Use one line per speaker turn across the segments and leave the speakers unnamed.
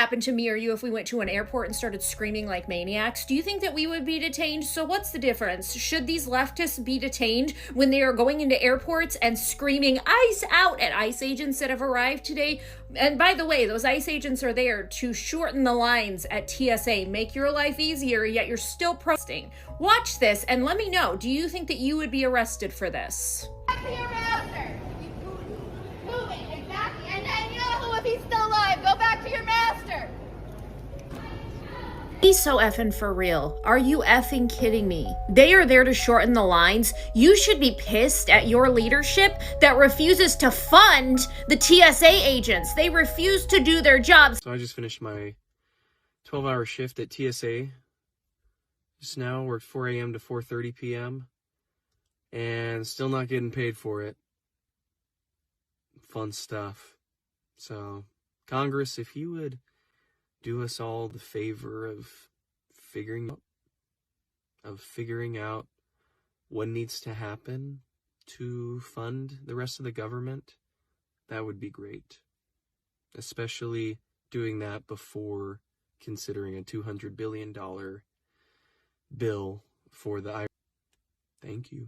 happen to me or you if we went to an airport and started screaming like maniacs? Do you think that we would be detained? So what's the difference? Should these leftists be detained when they are going into airports and screaming ICE out at ICE agents that have arrived today? And by the way, those ICE agents are there to shorten the lines at TSA, make your life easier, yet you're still protesting. Watch this and let me know, do you think that you would be arrested for this?
Back to your master. Move it, exactly. And Yahoo, if he's still alive, go back to your master.
He's so effing for real. Are you effing kidding me? They are there to shorten the lines. You should be pissed at your leadership that refuses to fund the TSA agents. They refuse to do their jobs.
So I just finished my 12-hour shift at TSA. Just now, worked 4 a.m. to 4:30 p.m. and still not getting paid for it. Fun stuff. So, Congress, if you would do us all the favor of figuring out what needs to happen to fund the rest of the government, that would be great. Especially doing that before considering a $200 billion bill for the IRS. Thank you.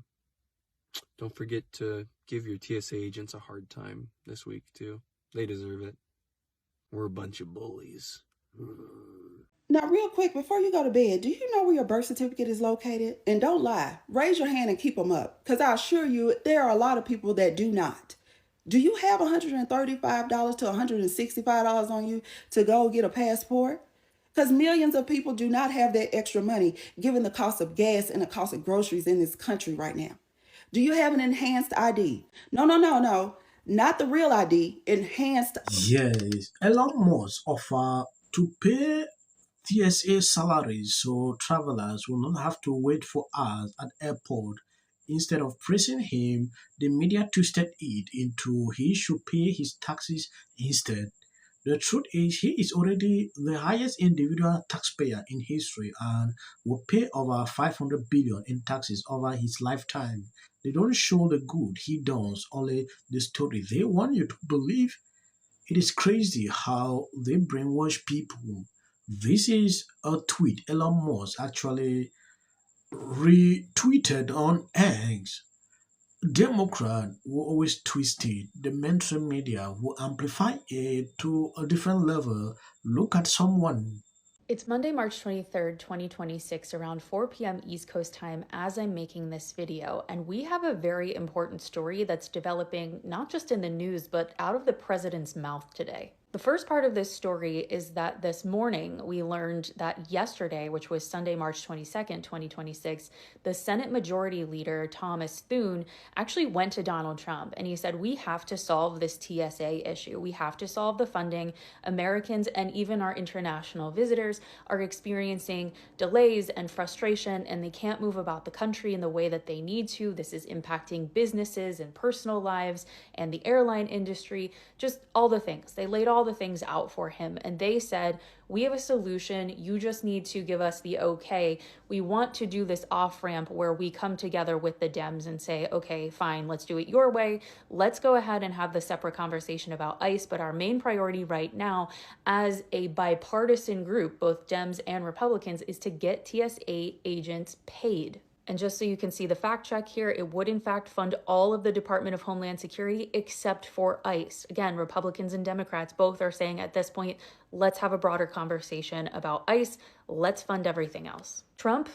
Don't forget to give your TSA agents a hard time this week, too. They deserve it. We're a bunch of bullies.
Now, real quick, before you go to bed, do you know where your birth certificate is located? And don't lie. Raise your hand and keep them up. Because I assure you, there are a lot of people that do not. Do you have $135 to $165 on you to go get a passport? Because millions of people do not have that extra money, given the cost of gas and the cost of groceries in this country right now. Do you have an enhanced ID? No. Not the real ID, enhanced.
Yes, Elon Musk offer to pay TSA salaries so travelers will not have to wait for hours at airport. Instead of praising him, the media twisted it into he should pay his taxes instead. The truth is, he is already the highest individual taxpayer in history and will pay over $500 billion in taxes over his lifetime. They don't show the good he does, only the story they want you to believe. It is crazy how they brainwash people. This is a tweet Elon Musk actually retweeted on X. Democrat will always twist it. The mainstream media will amplify it to a different level. Look at someone.
It's Monday, March 23rd, 2026, around 4 p.m. East Coast time as I'm making this video, and we have a very important story that's developing not just in the news, but out of the president's mouth today. The first part of this story is that this morning we learned that yesterday, which was Sunday, March 22nd, 2026, the Senate Majority Leader, Thomas Thune, actually went to Donald Trump and he said, we have to solve this TSA issue. We have to solve the funding. Americans and even our international visitors are experiencing delays and frustration, and they can't move about the country in the way that they need to. This is impacting businesses and personal lives and the airline industry, just all the things. They laid all the things out for him and they said, we have a solution. You just need to give us the okay. We want to do this off ramp where we come together with the Dems and say, okay, fine, let's do it your way. Let's go ahead and have the separate conversation about ICE. But our main priority right now as a bipartisan group, both Dems and Republicans, is to get TSA agents paid. And just so you can see the fact check here, it would in fact fund all of the Department of Homeland Security except for ICE. Again, Republicans and Democrats both are saying at this point, let's have a broader conversation about ICE. Let's fund everything else. Trump,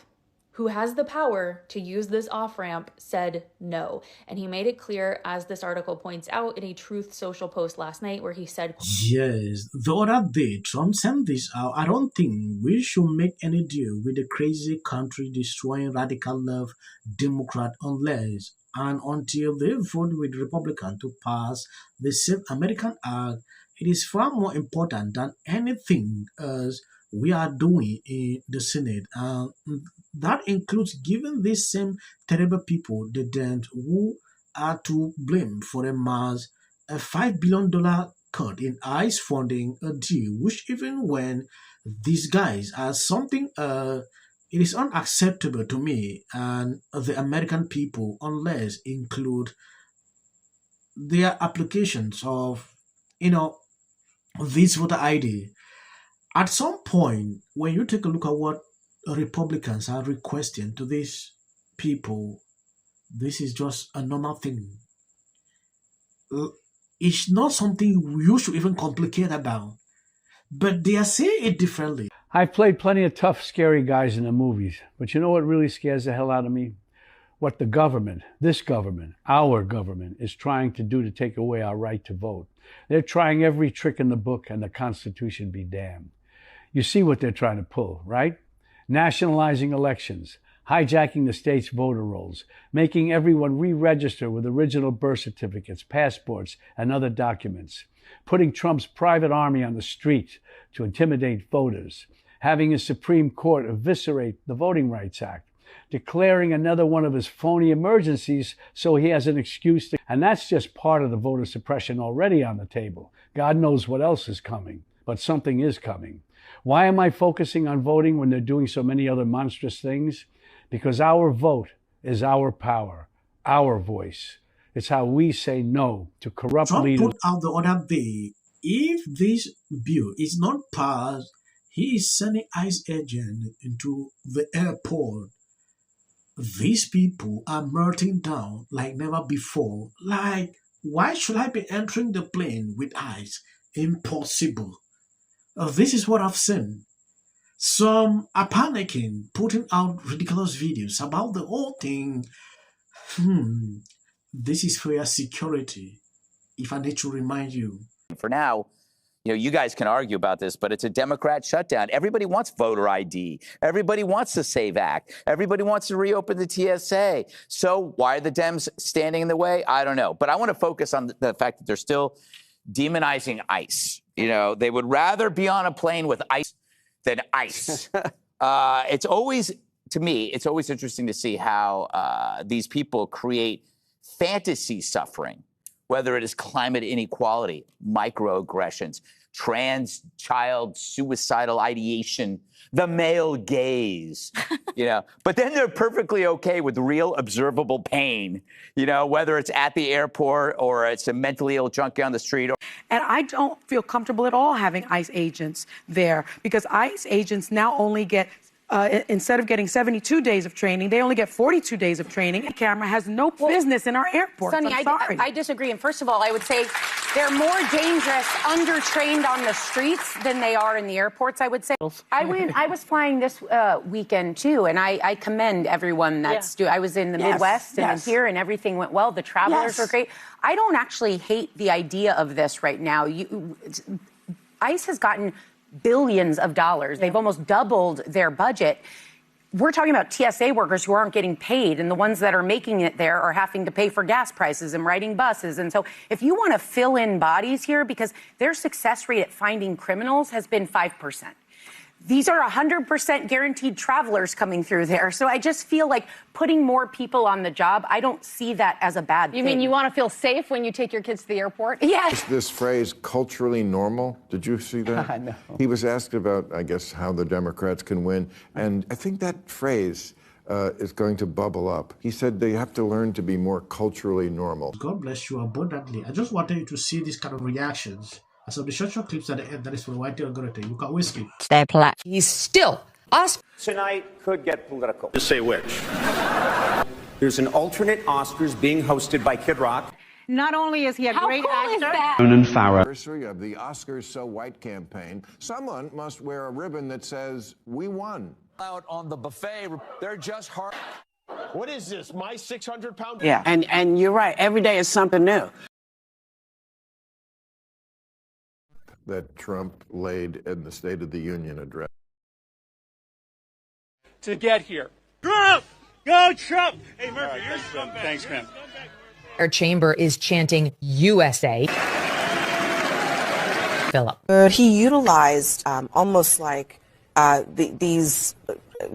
who has the power to use this off-ramp, said no. And he made it clear, as this article points out, in a Truth Social post last night where he said,
Yes, the other day Trump sent this out. I don't think we should make any deal with the crazy country destroying radical left Democrat unless and until they vote with Republicans to pass the Save American Act. It is far more important than anything else we are doing in the Senate. That includes giving these same terrible people, the Dems, who are to blame for a $5 billion cut in ICE funding, a deal which even when these guys are something, it is unacceptable to me and the American people unless include their applications of, this voter ID. At some point, when you take a look at what Republicans are requesting to these people, this is just a normal thing. It's not something you should even complicate about. But they are saying it differently.
I've played plenty of tough, scary guys in the movies. But you know what really scares the hell out of me? What the government, this government, our government, is trying to do to take away our right to vote. They're trying every trick in the book, and the Constitution be damned. You see what they're trying to pull, right? Nationalizing elections, hijacking the state's voter rolls, making everyone re-register with original birth certificates, passports, and other documents, putting Trump's private army on the street to intimidate voters, having his Supreme Court eviscerate the Voting Rights Act, declaring another one of his phony emergencies so he has an excuse to, and that's just part of the voter suppression already on the table. God knows what else is coming, but something is coming. Why am I focusing on voting when they're doing so many other monstrous things? Because our vote is our power, our voice. It's how we say no to corrupt
Trump
leaders.
put out the other day, if this bill is not passed, he is sending ICE agents into the airport. These people are melting down like never before. Like, why should I be entering the plane with ICE? Impossible. This is what I've seen. Some are panicking, putting out ridiculous videos about the whole thing. This is for your security, if I need to remind you.
For now, you guys can argue about this, but it's a Democrat shutdown. Everybody wants voter ID. Everybody wants the SAVE Act. Everybody wants to reopen the TSA. So why are the Dems standing in the way? I don't know. But I want to focus on the fact that they're still demonizing ICE. They would rather be on a plane with ICE than ICE. It's always, to me, it's always interesting to see how these people create fantasy suffering, whether it is climate inequality, microaggressions, trans child suicidal ideation, the male gaze, But then they're perfectly okay with real observable pain, whether it's at the airport or it's a mentally ill junkie on the street.
And I don't feel comfortable at all having ICE agents there because ICE agents now only get instead of getting 72 days of training, they only get 42 days of training. The camera has no business in our airports.
Sonny, I disagree. And first of all, I would say they're more dangerous, undertrained on the streets than they are in the airports, I would say. I was flying this weekend, too, and I commend everyone that's doing. I was in the Midwest and here, and everything went well. The travelers were great. I don't actually hate the idea of this right now. ICE has gotten billions of dollars. They've almost doubled their budget. We're talking about TSA workers who aren't getting paid, and the ones that are making it there are having to pay for gas prices and riding buses. And so if you want to fill in bodies here, because their success rate at finding criminals has been 5%. These are 100% guaranteed travelers coming through there. So I just feel like putting more people on the job, I don't see that as a bad thing.
You mean you want to feel safe when you take your kids to the airport?
Yes.
This phrase, culturally normal, did you see that?
No.
He was asked about, I guess, how the Democrats can win. And I think that phrase is going to bubble up. He said they have to learn to be more culturally normal.
God bless you abundantly. I just wanted you to see these kind of reactions. So the short clips at the end, that is for white algorithm. You can whiskey.
He's still us.
Tonight could get political. Just say which. There's an alternate Oscars being hosted by Kid Rock.
Not only is he a great actor.
Anniversary of the Oscars So White campaign, someone must wear a ribbon that says, "We won."
Out on the buffet, they're just hard.
What is this, my 600-pound?
Yeah, and you're right. Every day is something new.
That Trump laid in the State of the Union address.
To get here. Trump! Go Trump! Hey, Murphy, you're scumbag. Thanks, man.
Our chamber is chanting USA. Philip.
He utilized almost like these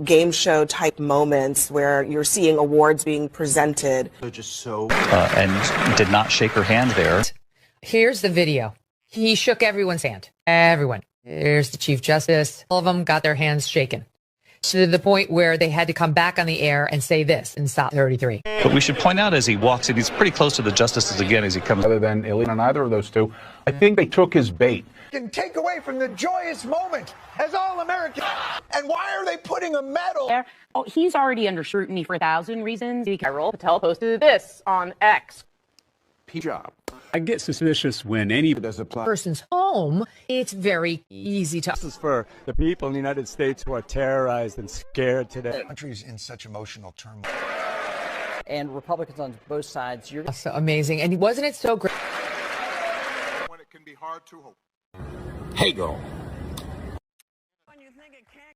game show type moments where you're seeing awards being presented.
Just so and did not shake her hand there.
Here's the video. He shook everyone's hand. Everyone. Here's the Chief Justice. All of them got their hands shaken. to the point where they had to come back on the air and say this and stop 33.
But we should point out as he walks in, he's pretty close to the justices again as he comes.
Other than illegal on either of those two, I think they took his bait.
Can take away from the joyous moment as all Americans. And why are they putting a medal?
Oh, he's already under scrutiny for 1,000 reasons. Carol Patel posted this on X.
Job.
I get suspicious when any
person's home, it's very easy to.
This is for the people in the United States who are terrorized and scared today.
The country's in such emotional turmoil.
And Republicans on both sides. You're
so amazing. And wasn't it so great?
When it can be hard to hope.
Hey, girl.